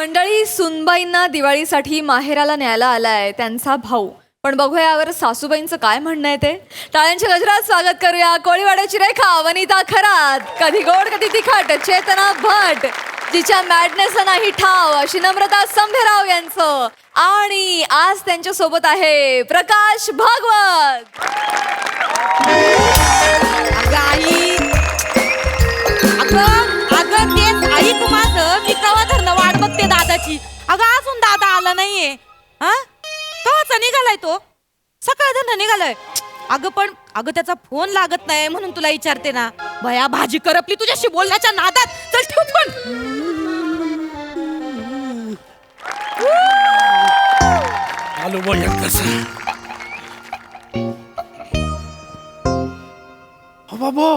मंडळी, सुनबाईंना दिवाळीसाठी माहेराला न्यायला आलाय त्यांचा भाऊ. पण बघूया यावर सासूबाईंचं काय म्हणणं आहे ते. टाळ्यांच्या गजरात स्वागत करूया कोळीवाड्याची रेखा वनिता खरात, कधी गोड कधी तिखट चेतना भट, जिच्या मॅडनेसला नाही ठाव अशी नम्रता संभेराव यांचं. आणि आज त्यांच्या सोबत आहे प्रकाश भागवत. अगं तेच आई तू माझं मी कवा धरणं वाट बघते दादाची. अगं अजून दादा आला नाहीये. हा कवाचा निघालाय तो? सकाळ धरणं निघालाय. अगं त्याचा फोन लागत नाही म्हणून तुला विचारते ना. भया भाजी करपली तुझ्याशी बोलण्याच्या नादात. चल ठेव पण. आलो बोल कसं हो बाबो,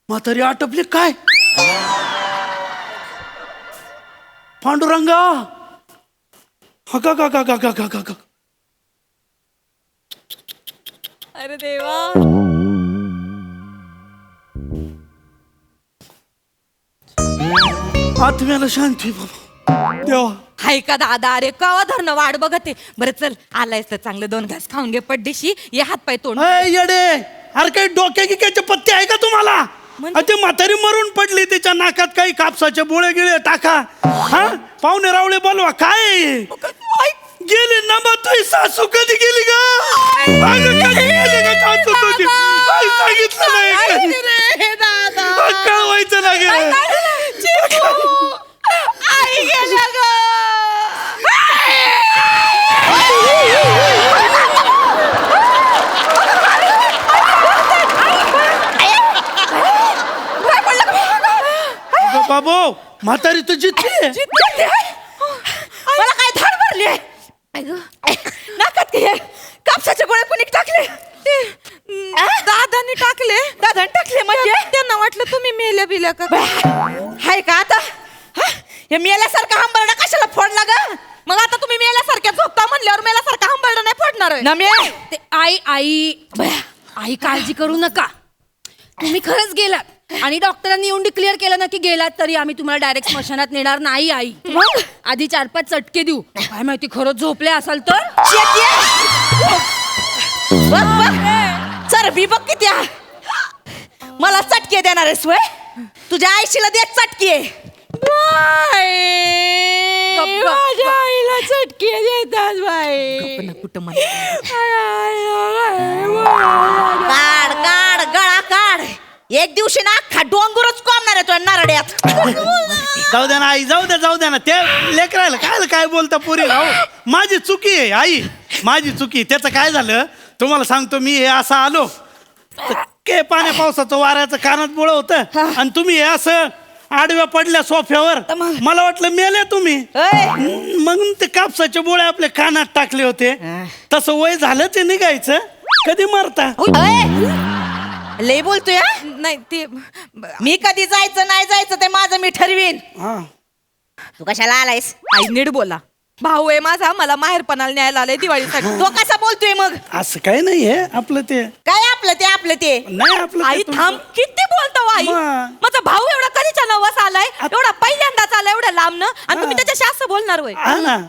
म्हातारी आटपली काय? पांडुरंगा हका का का का का का का. अरे देवा, आत्म्याला शांती बाबा देवा. हाय का दादा? अरे कवा धरणं वाट बघते. बरं चल आलायस तर चांगलं 2 घास खाऊन घे पड्डीशी. ये हात पाय तोंड. अय येडे, अरे काही डोक्या गिक्याचे पत्ते आहे का तुम्हाला? ते म्हातारी मरून पडली, त्याच्या नाकात काही कापसाचे बोळे गिळे टाका. हा पाहुणे रावळे बोलवा. काय गेली ना मग तुझी सासू कधी गेली ग? सासू तुझी सांगितलं नाही कळवायचं ना गे. आई गेल्या ग. बाबू म्हातारी तू जितली. मला काय धाड भरली नाकात काय कापसाचे गोळे कोणी टाकले? दादानी टाकले म्हणजे त्यांना वाटलं तुम्ही मेल्या बिल्या का. हाय का आता? हे मेल्यासारखा हंबरडा कशाला फोडला ग? मग आता तुम्ही मेल्यासारख्या झोपता म्हणल्यावर मेल्यासारखा हंबरडा नाही फोडणार ना मी. ते आई काळजी करू नका. तुम्ही खरंच गेलात आणि डॉक्टरांनी येऊन डिक्लेअर केलं ना की गेलात, तरी आम्ही तुम्हाला डायरेक्ट स्मशानात नेणार नाही. आई आधी 4-5 चटके देऊ. काय माहिती खरंच झोपले असाल तर. चरबी बघ किती आहे. मला चटके देणार आहेस वय? तुझ्या आईशीला दे चटके. माझ्या आईला चटके देतात बाई. कुठं काढ काढ गळा काढ. एक दिवशी ना अख्खा डोंगरच कोंबणार आहे तुझ्या नारड्यात. जाऊ द्या ना आई, जाऊ द्या ना. ते लेकरायला काय बोलता पुरी राहू. माझी चुकी आहे आई, माझी चुकी. त्याचं काय झालं तुम्हाला सांगतो. मी हे असं आलो के पाण्या पावसाचं वाऱ्याचं कानात बोळ होतं आणि तुम्ही हे असं आडव्या पडल्या सोफ्यावर. मला वाटलं मेले तुम्ही. मग ते कापसाचे बोळे आपल्या कानात टाकले होते. तसं वय झालं ते निघायचं. कधी मरता लय बोलतोय. नाही ते मी कधी जायचं नाही जायचं ते माझं मी ठरवीन. तू कशाला आलायस? आई नीट बोला. भाऊ आहे माझा, मला माहेरपणाला न्यायला आलाय दिवाळीसाठी. तो कसा बोलतोय मग? असं काही नाहीये आपलं ते. काय आपलं ते नाही आपलं. आई थांब. किती बोलतो आई. माझा भाऊ एवढा कधीच्या नवस आलाय, एवढा पहिल्यांदाच आलाय एवढ्या लांबनं, आणि तुम्ही त्याच्याशी असं बोलणार होय?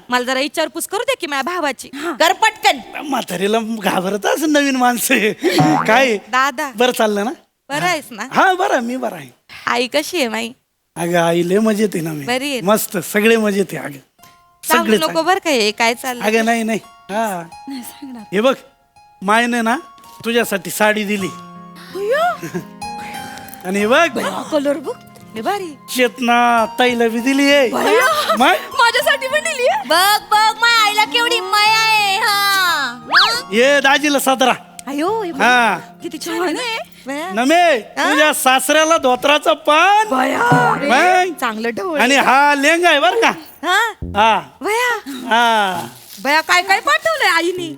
मला जरा विचारपूस करू दे की माझ्या भावाची. कर पटकन. म्हातारीला घाबरत असं नवीन माणसं काय. दादा बरं चाललं ना? बरं आहेस ना? हा बरं, मी बरं आहे. आई कशी आहे माई? अगं आई लय मजेत आहे ना मी. बरी आहे. मस्त सगळे मजेत आहे. अगं सांगू नको बर काय काय चाललं. अगं नाही हा हे बघ, मायने ना तुझ्यासाठी साडी दिली. आणि हे बघ कलर बघ भारी. चेतना ताईला बी दिली आहे. माझ्यासाठी पण दिली. बघ माझ्या आईला केवढी माया आहे. हा ये दाजीला सदरा. अयो हा किती छान आहे. नमे तुझ्या सासऱ्याला धोत्राचं पान चांगलं ढवळ. आणि हा लेंगा आहे बर का. हा भया काय काय पाठवलंय आईनी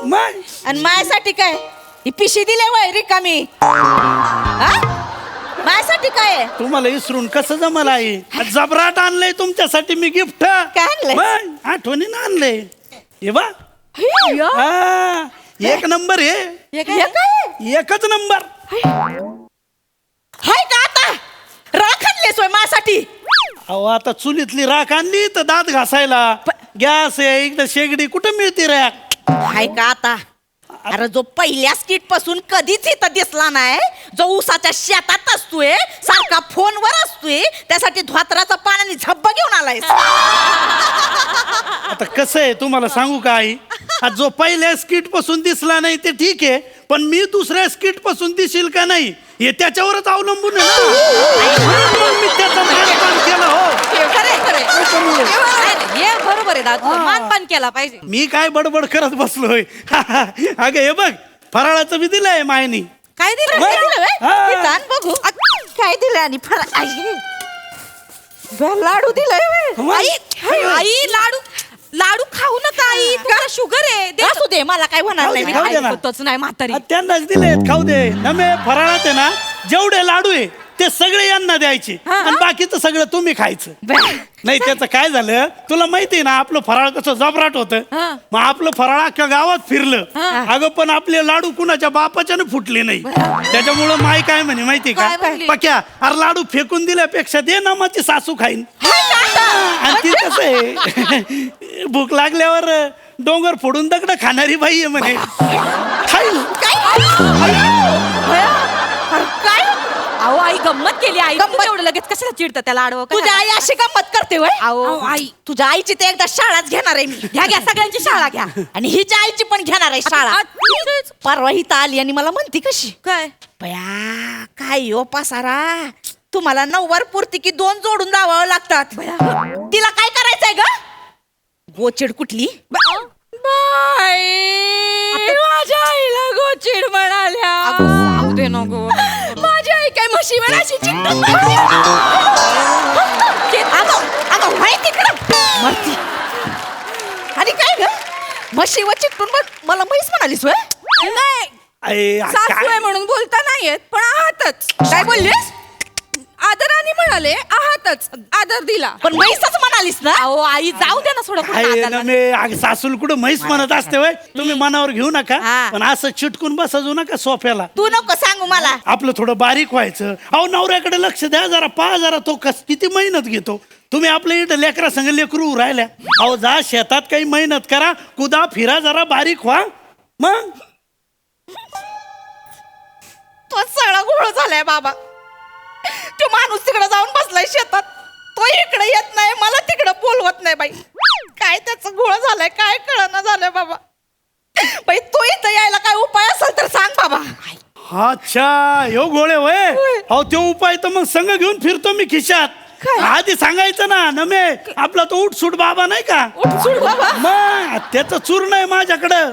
मग. आणि माझ्यासाठी काय ही पिशी दिले वय रिकामी. माझ्यासाठी काय? तुम्हाला इसरून कसं जमलं आई? जबराट आणलंय तुमच्यासाठी मी गिफ्ट. काय आणलंय? आठवणीनं आणलंय. हे बा हा एक नंबर आहे. एकच नंबर. हाय का आता राख खाण्यासाठी. अहो आता चुलीतली राख आणली तर दात घासायला. गॅस आहे इकडे शेगडी कुठं मिळते रॅक? हाय का आता? अरे जो पहिल्या स्किट पासून कधीच इथं दिसला नाही, जो ऊसाच्या शेतात असतोय, सारखा फोनवर असतोय, त्यासाठी धोत्राचा पाण्याने झब्बा घेऊन आलाय. आता कसं आहे तुम्हाला सांगू का आई? आज जो पहिल्या स्किट पासून दिसला नाही ते ठीक आहे, पण मी दुसऱ्या स्किट पासून दिसेल का नाही हे त्याच्यावरच अवलंबून आहे ना. म्हणून मी त्याचा मानपान केलं. हो हे बरोबर आहे दादा, मानपान केला पाहिजे. मी काय बडबड करत बसलोय. अगं हे बघ फराळाचं बी दिलंय मायनी. काय दिलं? होय? काय दिलं बे? हा. इथं आण बघू. काय दिलं? आणि लाडू दिलाय. मग? आई लाडू खाऊ नका आई, तुला शुगर आहे. असू दे, मला काय होणार खाऊ नाही. दे, मी खाऊ दे ना. ऐकतच नाही म्हातारी. त्यांनाच दिलेत खाऊ दे. नमे फराळात आहे ना जेवढे लाडू आहे ते सगळे यांना द्यायचे आणि बाकीचं सगळं तुम्ही खायचं. नाही त्याचं काय झालं तुला माहिती आहे ना, आपलं फराळ कसं जबराट होतं. मग आपलं फराळ अख्ख्या गावात फिरलं. अगं पण आपले लाडू कुणाच्या बापाच्याने फुटले नाही. त्याच्यामुळं माय काय म्हणे माहिती का, काय म्हणली? पक्या अरे लाडू फेकून दिल्यापेक्षा दे ना माझी सासू खाईन. आणि ती कसं आहे भूक लागल्यावर डोंगर फोडून दगड खाणारी बाई आहे म्हणे. खाईन. काय? अहो आई गंमत केली. आई तू एवढं लगेच कशाला चिडतं त्या लाडू? तुझ्या आई अशी गंमत करते होय? अहो आई, तुझ्या आईची ते एकदा शाळाच घेणार आहे मी. घ्या सगळ्यांची शाळा घ्या, आणि हिच्या आईची पण घेणार आहे शाळा. परवा हिथं आली आणि मला म्हणती कशी काय बया काय यो पसारा, तुम्हाला नऊवार पुरती की 2 जोडून जावं लागतात. तिला काय करायचंय ग? गोचिड कुठली? माझ्या आईला गोचिड म्हणाल्या. माझी आई काय म्हशी म्हणाशी चिकटून आणि काय ग म्हशीवर चिकटून मला म्हैस म्हणालीस होय? अय, सासू काय? आहे म्हणून बोलता नाहीयेत, पण आहातच. काय बोललीस? आदराने म्हणाले आहातच, आदर दिला. पण म्हैसच म्हणालीस ना? अहो आई जाऊ दे ना थोडं काय नमे अगं सासूल कुठं म्हैस म्हणत असते वय. तुम्ही मनावर घेऊ नका, हा. पण असं चिटकून बसजू नका सोफ्याला. तू नको सांगू मला. आपलं थोडं बारीक व्हायचं. अहो नवऱ्याकडे लक्ष द्या जरा, पहा जरा तो किती मेहनत घेतो. तुम्ही आपल्या इथं लेकरा संग लेकरू राहिल्या. अहो जा शेतात काही मेहनत करा, कुदा फिरा, जरा बारीक व्हा. मग तो सगळा घोळ झालाय बाबा. तो माणूस तिकडे जाऊन बसलाय शेतात, तो इकडे येत नाही, मला तिकडे बोलवत नाही बाई. काय त्याचं घोळ झालाय काय कळना झालंय बाबा. बाई तो इथं यायला काय उपाय असेल तर सांग बाबा. अच्छा ह्यो गोळे वय. अहो तो उपाय तर मग संघ घेऊन फिरतो मी खिशात. आधी सांगायचं ना नमे, आपला तो उठसूट बाबा नाही का, उठसूट बाबा? मग त्याचं चूर्ण आहे माझ्याकडं.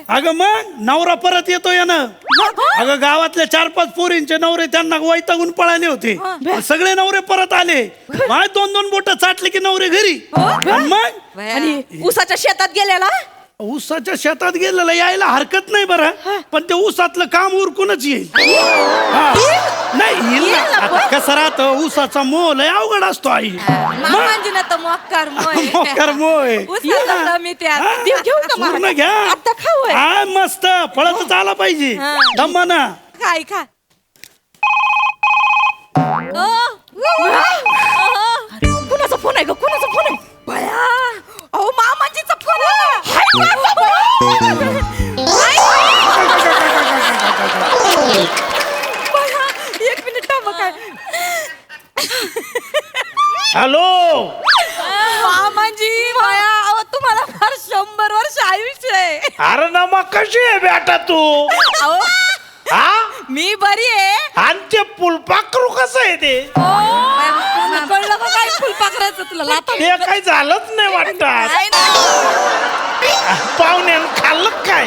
अगं मग नवरा परत येतो यानं. अगं गावातल्या 4-5 पोरींचे नवरे त्यांना वैतागून पळाले होते. सगळे नवरे परत आले. माय 2-2 बोट चाटले की नवरे घरी. आणि मग आणि ऊसाच्या शेतात गेलेला ऊसाच्या शेतात गेलेला यायला हरकत नाही बरं, पण ते ऊसातलं काम उरकूनच येईल. हा. नाही येईल ना. आता कसं राहतं ऊसाचा मोह लय अवघड असतो आई. मामांजीना तर मोक्कार मोकर मोय. घेऊ का पूर्ण घ्या. आता खाऊ आहे. हा मस्त पळतच आला पाहिजे दमाना. काय खा. कुणाचा फोन आहे ग? कुणाचा फोन आहे? बया अहो मामाजीचा फोन एक मिनिट थांबा. काय हॅलो मामाजी बया अहो तुम्हाला फार 100 वर्ष आयुष्य आहे. अरे ना मग कशी आहे बेटा तू? अहो हा मी बरी आहे. आणि ते फुलपाखरू कसं आहे ते? कळलं का काय फुलपाखराचं तुला लाथा? ते काही झालंच नाही वाटत. काय नाही. पाहुण्यानं खाल्लं काय?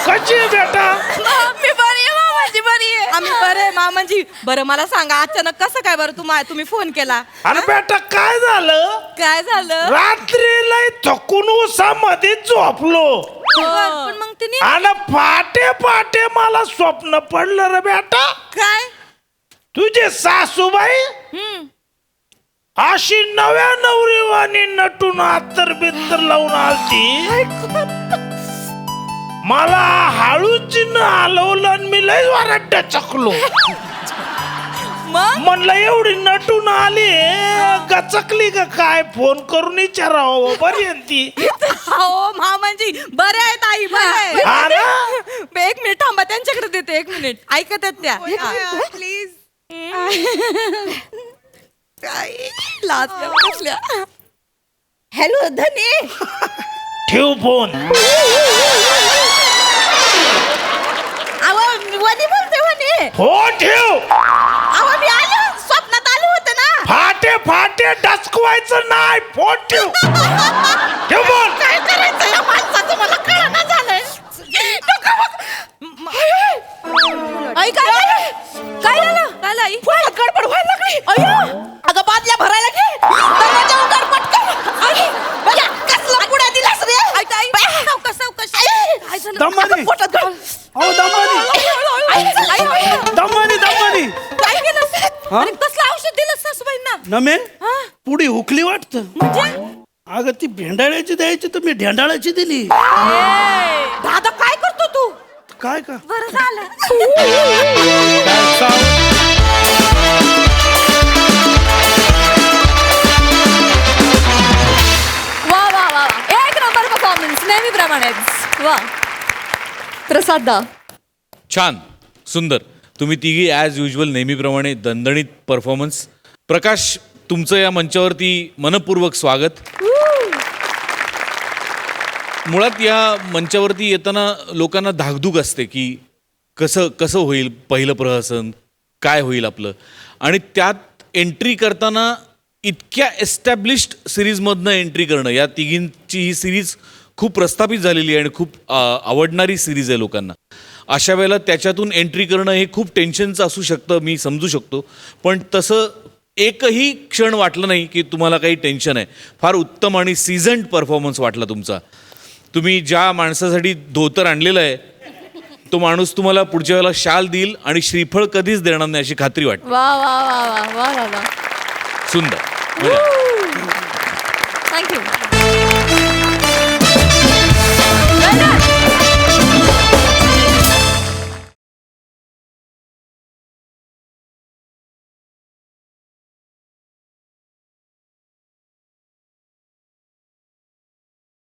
कशी आहे बेटा? मी बरी आहे मामाजी बरी आहे. आम्ही बरे मामाजी. बरं मला सांगा अचानक कसं काय बरं तुम्ही फोन केला? अरे बेटा काय झालं? काय झालं? रात्री लय थकून उसामध्ये झोपलो पण मग तिने आणि पहाटे मला स्वप्न पडलं रे बेटा. काय? तुझे सासूबाई अशी नव्या नवरीवाणी नटून अत्तर बित्तर लावून आलती. मला हळूचीनं हलवलं आणि मी लय वारड्ड चकलो. मग म्हणलं एवढी नटून आली गचकली का काय, फोन करून विचारावं बरी आहे ती. हो मामांजी बरे आहेत आई बरे हा ना? एक मिनिट थांबा त्यांच्याकडे देते 1 मिनिट ऐकत आहेत त्या प्लीज लाजल्या. हॅलो धनी. ठेव फोन. वनी बोलते वनी. हो ठेव. मी आलो स्वप्नात आलो होते ना. फाटे फाटे डसकवायचं नाही, फोन ठेव. ठेव फोन. काय करायचं या माणसाचं मला कळना झालंय. आई काय झालं काय झालं आई गडबड व्हायला लागली. अय्यो अगं बादल्या भरायला घे. दरवाजा उघड पटकन. आई बया कसला पुढे दिलास रे. आई काय झालं दमानी पोटात घाल. अहो दमानी दमानी काय केलं आणि कसलं औषध दिलं सासूबाईंना नमे हा? पुढे हुकली वाटतं. म्हणजे अगं ती भेंडाळ्याची द्यायची तर मी ढेंडाळ्याची दिली. दादा काय करतो तू काय का बरं झालं काय सांग? वा वा वा वा. एक नंबर परफॉर्मन्स नेहमीप्रमाणेच. वा प्रसाद दा. छान, सुंदर. तुम्ही तिघी ॲज युजल नेहमीप्रमाणे दणदणीत परफॉर्मन्स. प्रकाश, तुमचं या मंचावरती मनपूर्वक स्वागत. मुळात या मंचावरती येताना लोकांना धाकधूक असते की कसं कसं होईल पहिलं प्रहसन, काय होईल आपलं. आणि त्यात एंट्री करताना इतक्या एस्टॅब्लिश्ड सिरीजमधनं एंट्री करणं, या तिघींची ही सिरीज खूप प्रस्थापित झालेली आहे आणि खूप आवडणारी सिरीज आहे लोकांना. अशा वेळेला त्याच्यातून एंट्री करणं हे खूप टेन्शनचं असू शकतं, मी समजू शकतो. पण तसं एकही क्षण वाटलं नाही की तुम्हाला काही टेन्शन आहे. फार उत्तम आणि सीझन्ड परफॉर्मन्स वाटला तुमचा. तुम्ही ज्या माणसासाठी धोतर आणलेलं आहे तो माणूस तुम्हाला पुढच्या वेळेला शाल देईल आणि श्रीफळ कधीच देणार नाही अशी खात्री वाटते. वा वा वा वा वा वा वा. सुंदर. मजा. थँक्यू.